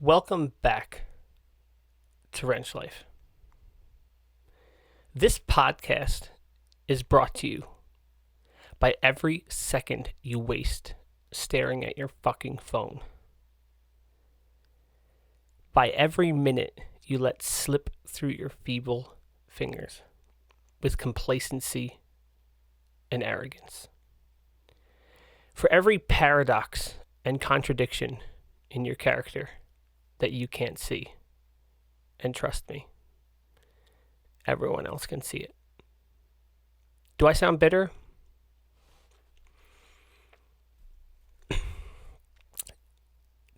Welcome back to Wrench Life. This podcast is brought to you by every second you waste staring at your fucking phone. By every minute you let slip through your feeble fingers with complacency and arrogance. For every paradox and contradiction in your character that you can't see. And trust me, everyone else can see it. Do I sound bitter? It's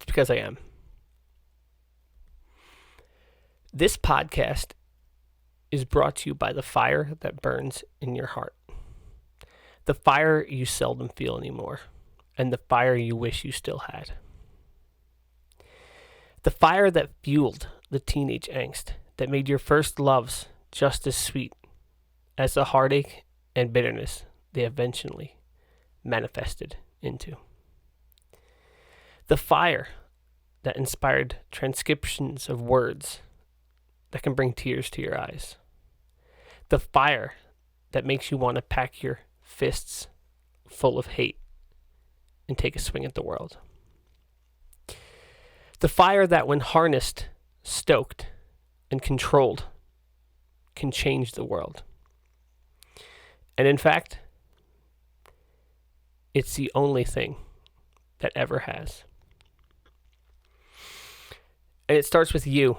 because I am. This podcast is brought to you by the fire that burns in your heart. The fire you seldom feel anymore, and the fire you wish you still had. The fire that fueled the teenage angst that made your first loves just as sweet as the heartache and bitterness they eventually manifested into. The fire that inspired transcriptions of words that can bring tears to your eyes. The fire that makes you want to pack your fists full of hate and take a swing at the world. The fire that, when harnessed, stoked, and controlled, can change the world. And in fact, it's the only thing that ever has. And it starts with you,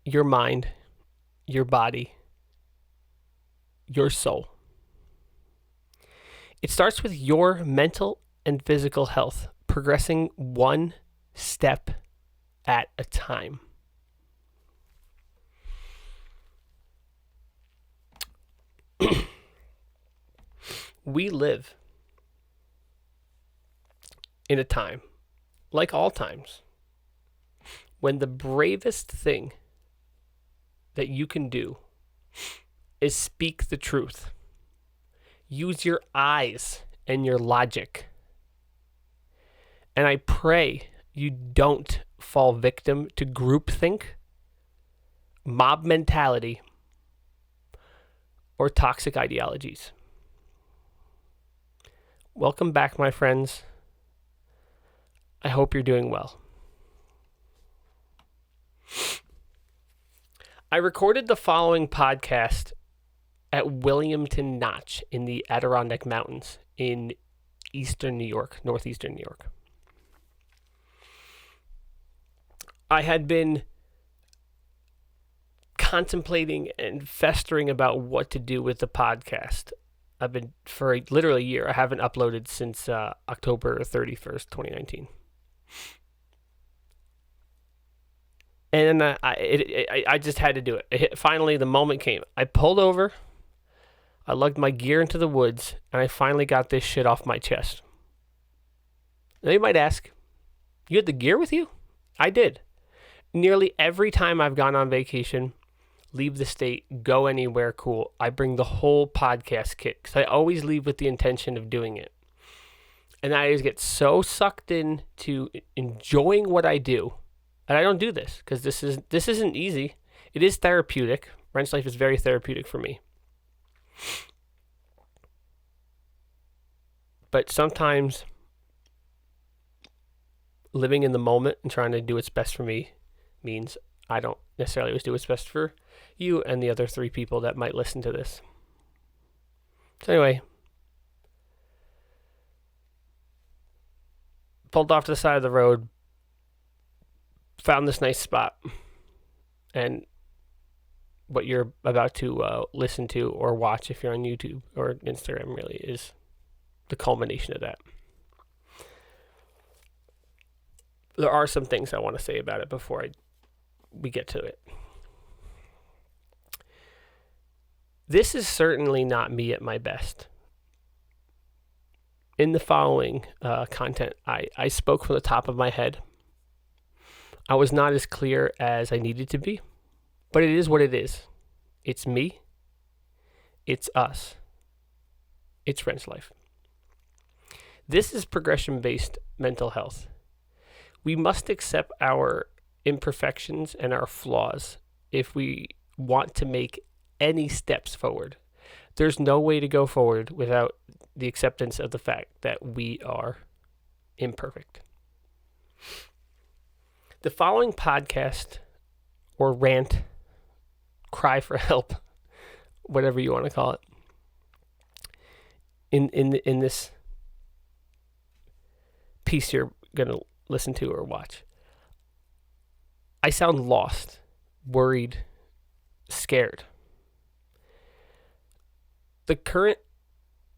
your mind, your body, your soul. It starts with your mental and physical health progressing one step at a time. We live in a time, like all times, when the bravest thing that you can do is speak the truth. Use your eyes and your logic. And I pray you don't fall victim to groupthink, mob mentality, or toxic ideologies. Welcome back, my friends. I hope you're doing well. I recorded the following podcast at Williamton Notch in the Adirondack Mountains in eastern New York, northeastern New York. I had been contemplating and festering about what to do with the podcast. I've been for literally a year. I haven't uploaded since October 31st, 2019. And I just had to do it. Finally, the moment came. I pulled over. I lugged my gear into the woods, and I finally got this shit off my chest. Now you might ask, you had the gear with you? I did. Nearly every time I've gone on vacation, leave the state, go anywhere cool, I bring the whole podcast kit because I always leave with the intention of doing it. And I always get so sucked in to enjoying what I do. And I don't do this because this isn't easy. It is therapeutic. Wrench Life is very therapeutic for me. But sometimes living in the moment and trying to do what's best for me means I don't necessarily always do what's best for you and the other 3 people that might listen to this. So anyway, pulled off to the side of the road, found this nice spot, and what you're about to listen to or watch if you're on YouTube or Instagram really is the culmination of that. There are some things I want to say about it before we get to it. This is certainly not me at my best. In the following content, I spoke from the top of my head. I was not as clear as I needed to be, but it is what it is. It's me. It's us. It's Wrench Life. This is progression-based mental health. We must accept our imperfections and our flaws if we want to make any steps forward. There's no way to go forward without the acceptance of the fact that we are imperfect. The following podcast or rant, cry for help, whatever you want to call it, in this piece you're going to listen to or watch, I sound lost, worried, scared. The current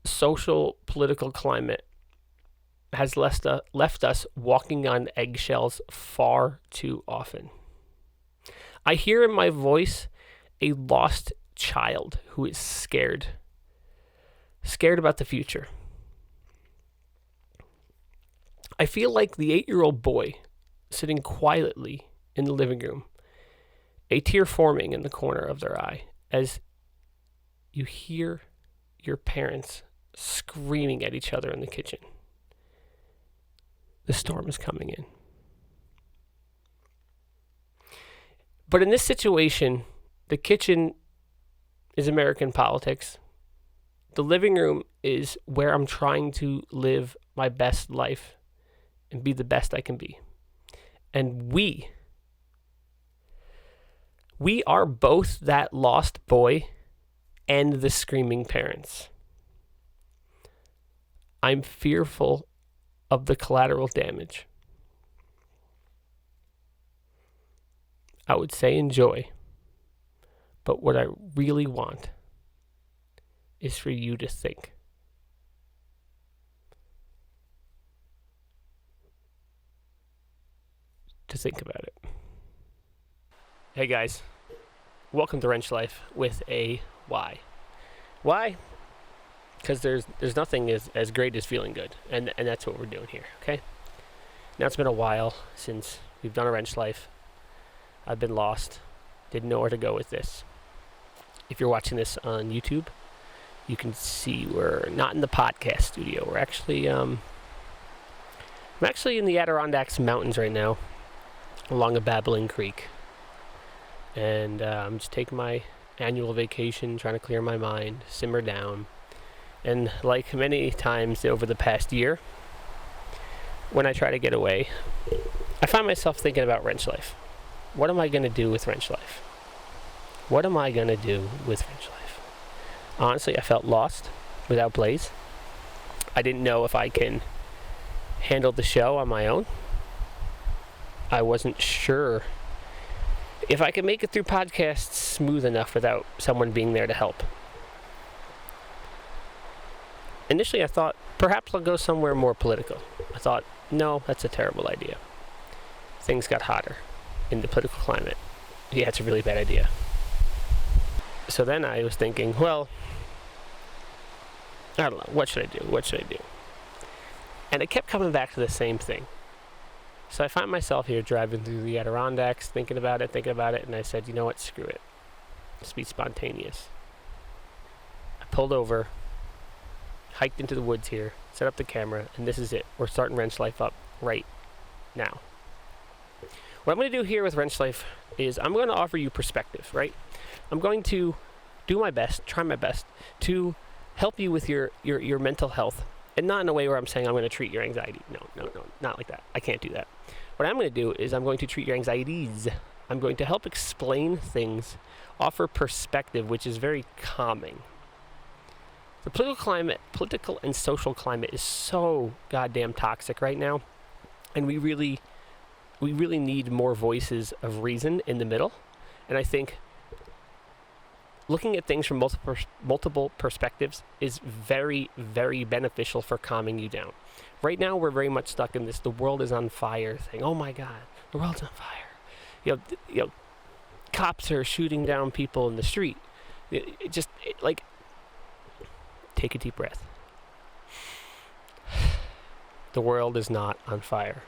social political climate has left us walking on eggshells far too often. I hear in my voice a lost child who is scared about the future. I feel like the 8-year-old boy sitting quietly in the living room, a tear forming in the corner of their eye as you hear your parents screaming at each other in the kitchen. The storm is coming in. But in this situation, the kitchen is American politics. The living room is where I'm trying to live my best life and be the best I can be. And we are both that lost boy and the screaming parents. I'm fearful of the collateral damage. I would say enjoy, but what I really want is for you to think. To think about it. Hey guys, welcome to Wrench Life with a why. Why? Because there's nothing as great as feeling good, and that's what we're doing here, okay? Now it's been a while since we've done a Wrench Life. I've been lost, didn't know where to go with this. If you're watching this on YouTube, you can see we're not in the podcast studio. We're actually, I'm actually in the Adirondacks Mountains right now, along a babbling creek. And I'm just taking my annual vacation, trying to clear my mind, simmer down. And like many times over the past year, when I try to get away, I find myself thinking about Wrench Life. What am I going to do with Wrench Life? What am I going to do with Wrench Life? Honestly, I felt lost without Blaze. I didn't know if I can handle the show on my own. I wasn't sure if I could make it through podcasts smooth enough without someone being there to help. Initially, I thought, perhaps I'll go somewhere more political. I thought, no, that's a terrible idea. Things got hotter in the political climate. Yeah, it's a really bad idea. So then I was thinking, well, I don't know, what should I do? And I kept coming back to the same thing. So I find myself here driving through the Adirondacks, thinking about it, and I said, you know what, screw it. Let's be spontaneous. I pulled over, hiked into the woods here, set up the camera, and this is it. We're starting Wrench Life up right now. What I'm going to do here with Wrench Life is I'm going to offer you perspective, right? I'm going to do my best, try my best, to help you with your mental health. And not in a way where I'm saying I'm going to treat your anxiety. No, not like that. I can't do that. What I'm going to do is I'm going to treat your anxieties. I'm going to help explain things, offer perspective, which is very calming. The political and social climate is so goddamn toxic right now. And we really need more voices of reason in the middle. And I think looking at things from multiple perspectives is very, very beneficial for calming you down. Right now, we're very much stuck in this "the world is on fire" thing. Oh my God, the world's on fire. You know, cops are shooting down people in the street. Like, take a deep breath. The world is not on fire.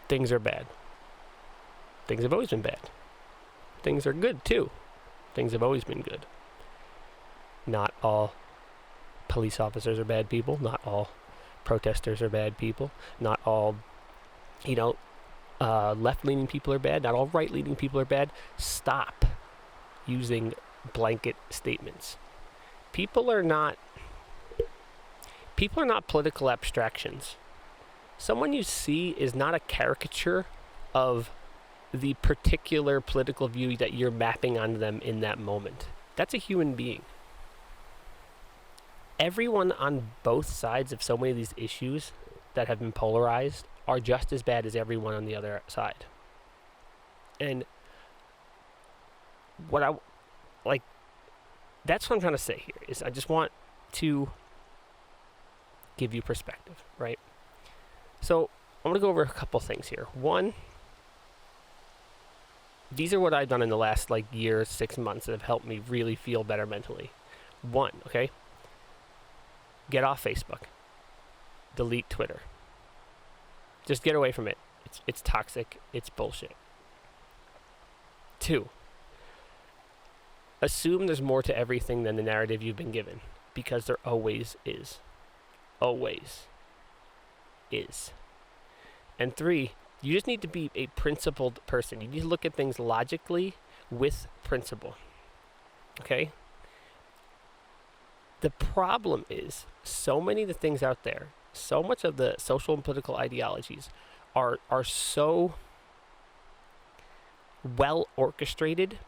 Things are bad. Things have always been bad. Things are good too. Things have always been good. Not all police officers are bad people. Not all protesters are bad people. Not all Left-leaning people are bad. Not all right-leaning people are bad. Stop using blanket statements. People are not political abstractions. Someone you see is not a caricature of the particular political view that you're mapping onto them in that moment. That's a human being. Everyone on both sides of so many of these issues that have been polarized are just as bad as everyone on the other side. And that's what I'm trying to say here, is I just want to give you perspective, right? So I'm going to go over a couple things here. One, these are what I've done in the last year, 6 months that have helped me really feel better mentally. One, okay? Get off Facebook. Delete Twitter. Just get away from it. It's toxic. It's bullshit. 2, assume there's more to everything than the narrative you've been given, because there always is. Always is. And 3, you just need to be a principled person. You need to look at things logically with principle. Okay? The problem is, so many of the things out there, so much of the social and political ideologies are so well orchestrated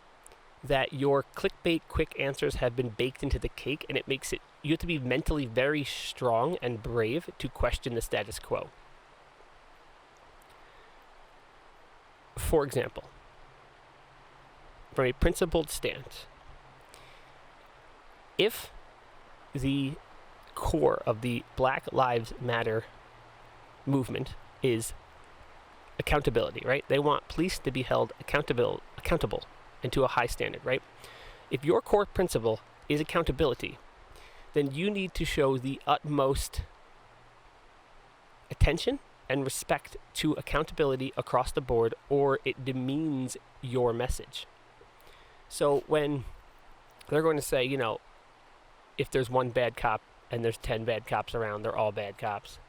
that your clickbait quick answers have been baked into the cake, and it makes it, you have to be mentally very strong and brave to question the status quo. For example, from a principled stance, if the core of the Black Lives Matter movement is accountability, right? They want police to be held accountable and to a high standard, right? If your core principle is accountability, then you need to show the utmost attention and respect to accountability across the board, or it demeans your message. So when they're going to say, if there's one bad cop and there's 10 bad cops around, they're all bad cops,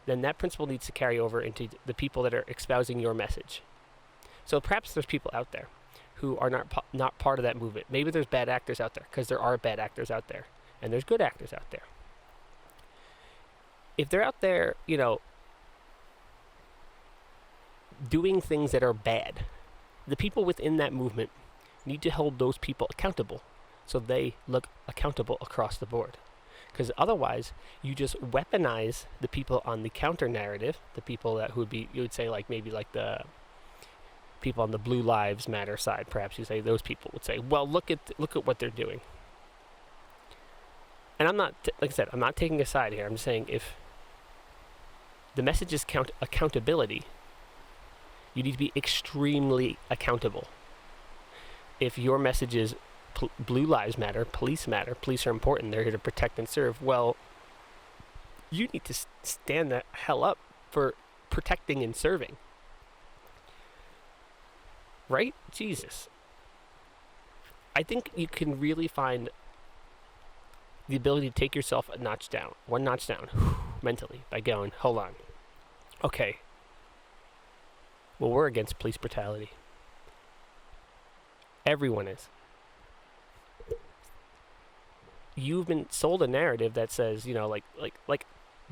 then that principle needs to carry over into the people that are espousing your message. So perhaps there's people out there who are not part of that movement. Maybe there's bad actors out there, because there are bad actors out there, and there's good actors out there. If they're out there, doing things that are bad, the people within that movement need to hold those people accountable, so they look accountable across the board. Because otherwise, you just weaponize the people on the counter narrative, the people that you would say maybe the people on the Blue Lives Matter side, perhaps you say those people would say, well, look at what they're doing. And I'm not, like I said, I'm not taking a side here. I'm just saying, if the message is accountability, you need to be extremely accountable. If your message is Blue Lives Matter, police are important, they're here to protect and serve, well, you need to stand the hell up for protecting and serving. Right? Jesus. I think you can really find the ability to take yourself one notch down, mentally, by going, hold on. Okay. Well, we're against police brutality. Everyone is. You've been sold a narrative that says,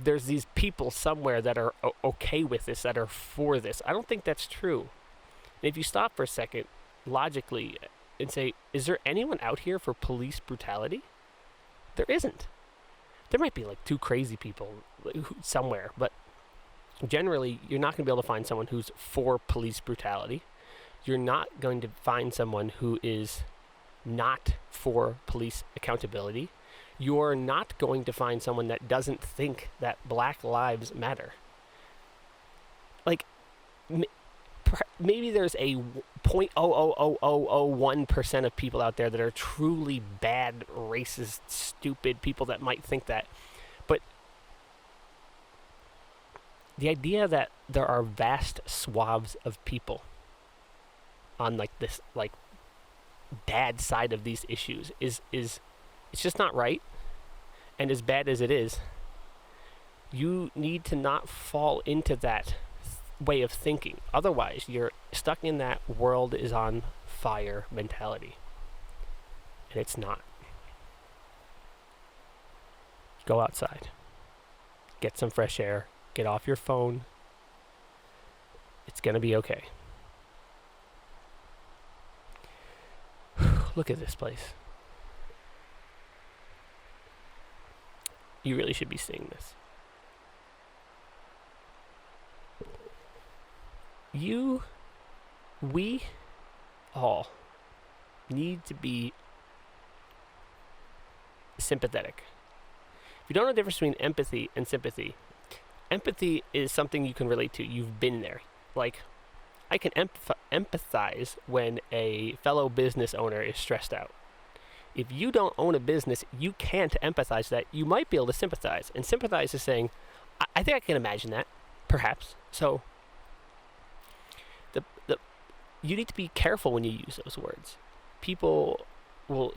there's these people somewhere that are okay with this, that are for this. I don't think that's true. And if you stop for a second, logically, and say, is there anyone out here for police brutality? There isn't. There might be 2 crazy people somewhere, but generally, you're not going to be able to find someone who's for police brutality. You're not going to find someone who is not for police accountability. You're not going to find someone that doesn't think that Black Lives Matter. Maybe there's a 0.00001% of people out there that are truly bad, racist, stupid people that might think that. But the idea that there are vast swaths of people on this bad side of these issues is it's just not right. And as bad as it is, you need to not fall into that way of thinking. Otherwise, you're stuck in that world is on fire mentality. And it's not. Go outside. Get some fresh air. Get off your phone. It's going to be okay. Look at this place. You really should be seeing this. We all need to be sympathetic. If you don't know the difference between empathy and sympathy, empathy is something you can relate to. You've been there. Like, I can empathize when a fellow business owner is stressed out. If you don't own a business, you can't empathize that. You might be able to sympathize. And sympathize is saying, I think I can imagine that, perhaps. So, you need to be careful when you use those words. People will,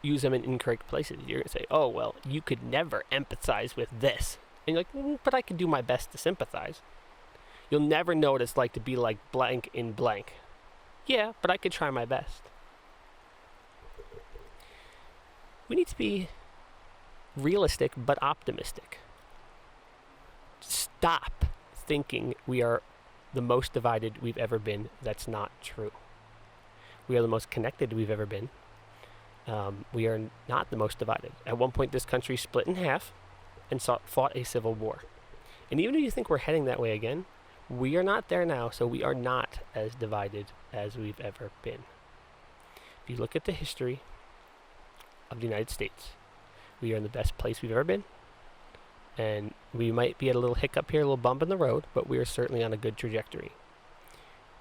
use them in incorrect places. You're going to say, oh, well, you could never empathize with this. And you're like, but I can do my best to sympathize. You'll never know what it's like to be like blank in blank. Yeah, but I could try my best. We need to be realistic but optimistic. Stop thinking we are the most divided we've ever been. That's not true. We are the most connected we've ever been. We are not the most divided. At one point, this country split in half and fought a civil war. And even if you think we're heading that way again, we are not there now, so we are not as divided as we've ever been. If you look at the history of the United States, we are in the best place we've ever been. And we might be at a little hiccup here, a little bump in the road, but we are certainly on a good trajectory.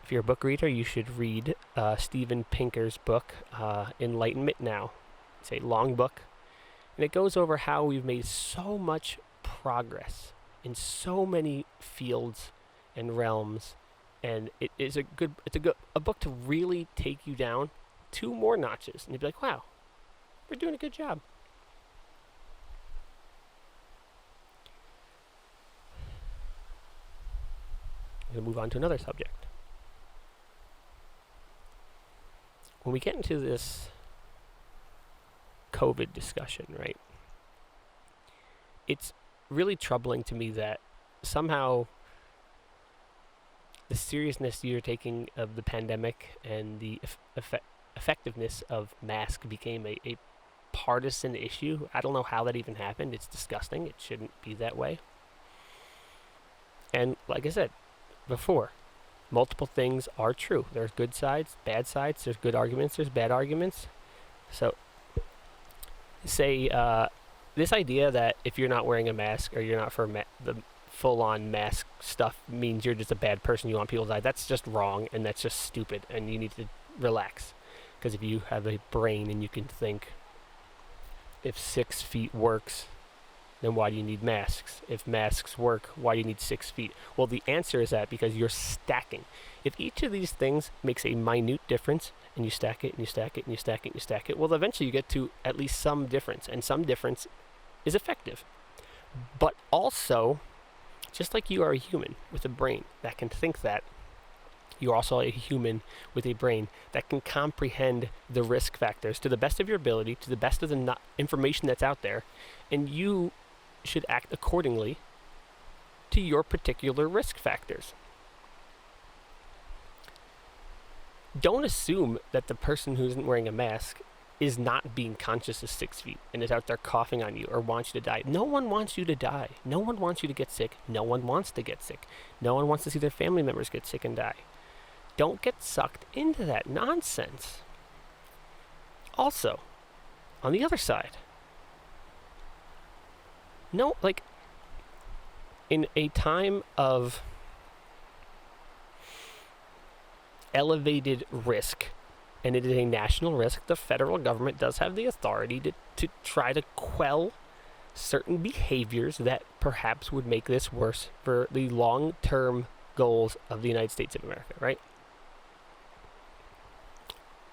If you're a book reader, you should read Steven Pinker's book, Enlightenment Now. It's a long book, and it goes over how we've made so much progress in so many fields and realms, and it's a book to really take you down 2 more notches, and you'd be like, wow, we're doing a good job. I'm going to move on to another subject. When we get into this COVID discussion, right, it's really troubling to me that somehow the seriousness you're taking of the pandemic and the effectiveness of masks became a partisan issue. I don't know how that even happened. It's disgusting. It shouldn't be that way. And like I said before, multiple things are true. There's good sides, bad sides. There's good arguments. There's bad arguments. So, say this idea that if you're not wearing a mask or you're not for the full-on mask stuff means you're just a bad person. You want people to die. That's just wrong, and that's just stupid. And you need to relax, because if you have a brain and you can think, if 6 feet works, then why do you need masks? If masks work, why do you need 6 feet? Well, the answer is that because you're stacking. If each of these things makes a minute difference, and you stack it, and you stack it, and you stack it, and you stack it, well, eventually you get to at least some difference, and some difference is effective. But also, just like you are a human with a brain that can think that, you're also a human with a brain that can comprehend the risk factors to the best of your ability, to the best of the information that's out there, and you should act accordingly to your particular risk factors. Don't assume that the person who isn't wearing a mask is not being conscious of 6 feet and is out there coughing on you or wants you to die. No one wants you to die. No one wants you to get sick. No one wants to get sick. No one wants to see their family members get sick and die. Don't get sucked into that nonsense. Also, on the other side, in a time of elevated risk, and it is a national risk, the federal government does have the authority to try to quell certain behaviors that perhaps would make this worse for the long-term goals of the United States of America, right?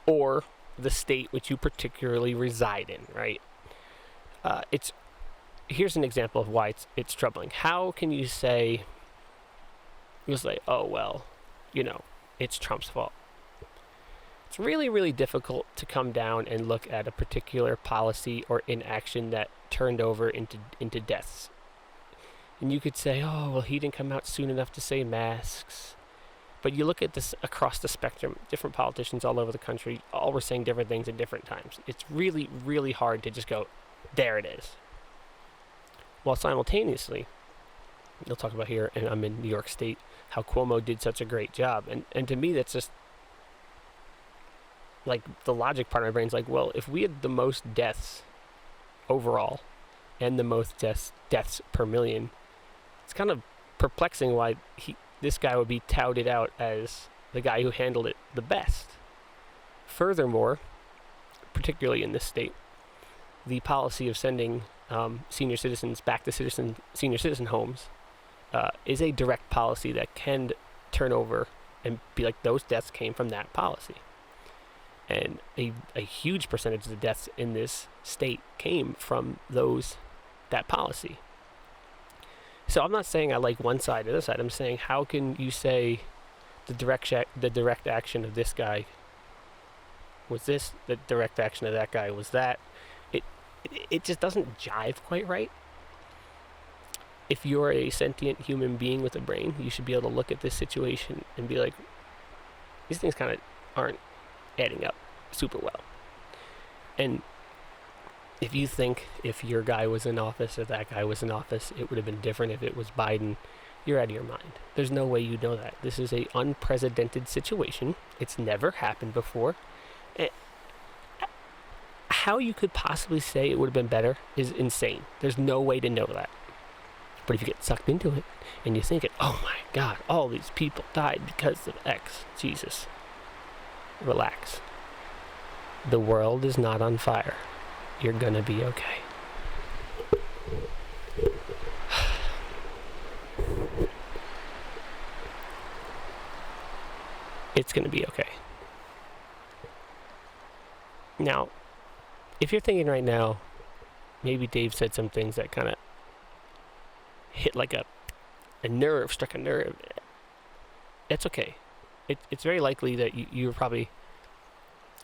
Or the state which you particularly reside in, right? Here's an example of why it's troubling. How can you say you'll say, oh, well, it's Trump's fault. It's really, really difficult to come down and look at a particular policy or inaction that turned over into deaths. And you could say, oh, well, he didn't come out soon enough to say masks. But you look at this across the spectrum, different politicians all over the country, all were saying different things at different times. It's really, really hard to just go, there it is. While simultaneously, you'll talk about here, and I'm in New York State, how Cuomo did such a great job. And to me, that's just, like, the logic part of my brain's like, well, if we had the most deaths overall and the most deaths per million, it's kind of perplexing why this guy would be touted out as the guy who handled it the best. Furthermore, particularly in this state, the policy of sending senior citizens back to senior citizen homes is a direct policy that can turn over and be like, those deaths came from that policy. And a huge percentage of the deaths in this state came from that policy. So I'm not saying I like one side or the other side. I'm saying, how can you say the direct action of this guy was this, the direct action of that guy was that? It just doesn't jive quite right. If you're a sentient human being with a brain, you should be able to look at this situation and be like, these things kind of aren't adding up super well. And if you think if your guy was in office or that guy was in office, it would have been different if it was Biden, you're out of your mind. There's no way you know that. This is an unprecedented situation. It's never happened before. How you could possibly say it would have been better is insane. There's no way to know that. But if you get sucked into it and you think it, oh my God, all these people died because of X. Jesus. Relax. The world is not on fire. You're gonna be okay. It's gonna be okay. Now, if you're thinking right now, maybe Dave said some things that kind of hit like a nerve, struck a nerve. That's okay. It's very likely that you were probably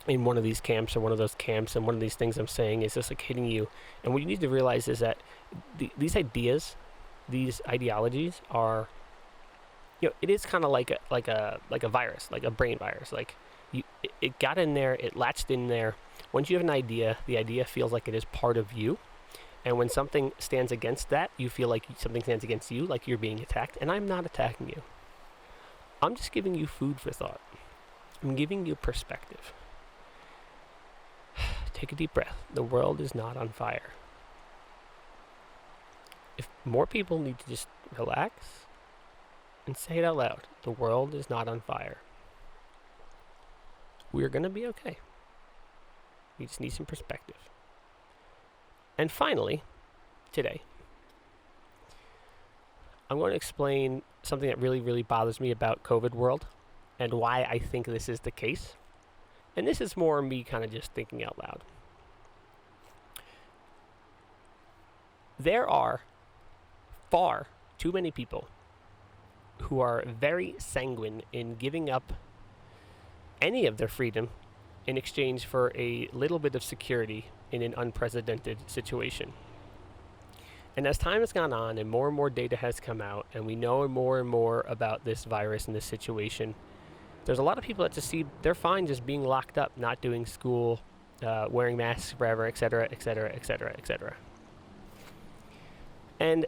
in one of these camps or one of those camps, and one of these things I'm saying is just like hitting you. And what you need to realize is that these ideas, these ideologies are, it is kind of like a virus, like a brain virus. Like it got in there, it latched in there. Once you have an idea, the idea feels like it is part of you. And when something stands against that, you feel like something stands against you, like you're being attacked. And I'm not attacking you. I'm just giving you food for thought. I'm giving you perspective. Take a deep breath. The world is not on fire. If more people need to just relax and say it out loud, the world is not on fire. We're going to be okay. We just need some perspective. And finally, today, I'm going to explain something that really, really bothers me about COVID world and why I think this is the case. And this is more me kind of just thinking out loud. There are far too many people who are very sanguine in giving up any of their freedom in exchange for a little bit of security in an unprecedented situation. And as time has gone on and more data has come out and we know more and more about this virus and this situation, there's a lot of people that just see they're fine just being locked up, not doing school, wearing masks forever, etc., etc., etc., etc. And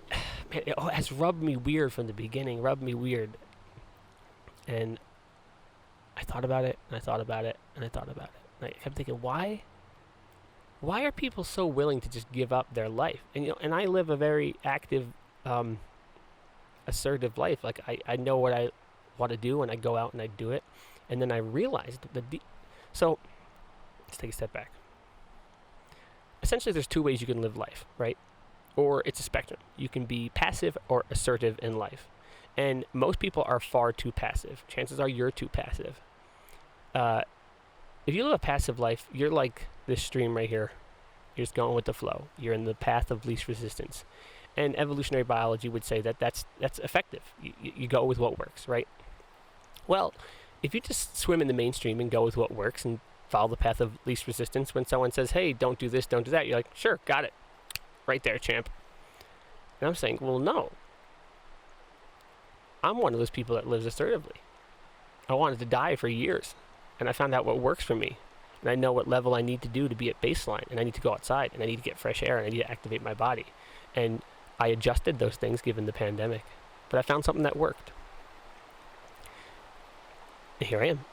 man, it has rubbed me weird from the beginning, And I thought about it, and I thought about it, and I thought about it. And I kept thinking, why are people so willing to just give up their life? And and I live a very active, assertive life. Like I know what I want to do, and I go out and I do it. And then I realized so let's take a step back. Essentially, there's two ways you can live life, right? Or it's a spectrum. You can be passive or assertive in life. And most people are far too passive. Chances are you're too passive. If you live a passive life, you're like this stream right here. You're just going with the flow. You're in the path of least resistance. And evolutionary biology would say that that's effective. You go with what works, right? Well, if you just swim in the mainstream and go with what works and follow the path of least resistance, when someone says, hey, don't do this, don't do that, you're like, sure, got it. Right there, champ. And I'm saying, well, no. I'm one of those people that lives assertively. I wanted to die for years, and I found out what works for me. And I know what level I need to do to be at baseline, and I need to go outside, and I need to get fresh air, and I need to activate my body. And I adjusted those things given the pandemic. But I found something that worked. And here I am,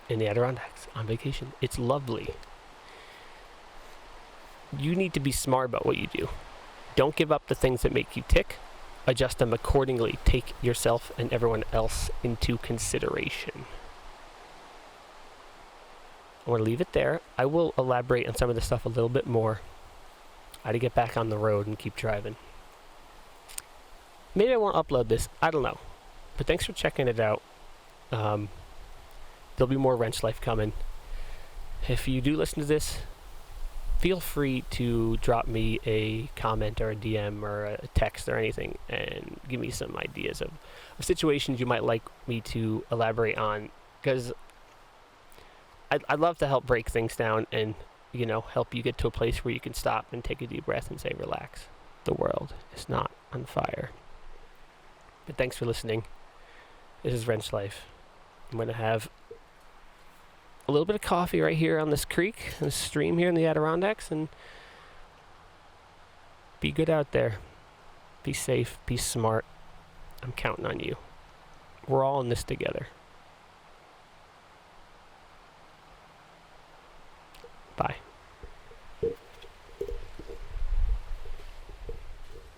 in the Adirondacks, on vacation. It's lovely. You need to be smart about what you do. Don't give up the things that make you tick. Adjust them accordingly. Take yourself and everyone else into consideration. I want to leave it there. I will elaborate on some of this stuff a little bit more. I had to get back on the road and keep driving. Maybe I won't upload this. I don't know. But thanks for checking it out. There'll be more Wrench Life coming. If you do listen to this, feel free to drop me a comment or a DM or a text or anything and give me some ideas of situations you might like me to elaborate on, because I'd love to help break things down and, help you get to a place where you can stop and take a deep breath and say, relax. The world is not on fire. But thanks for listening. This is Wrench Life. I'm going to have a little bit of coffee right here on this creek, this stream here in the Adirondacks, and be good out there. Be safe. Be smart. I'm counting on you. We're all in this together. Bye.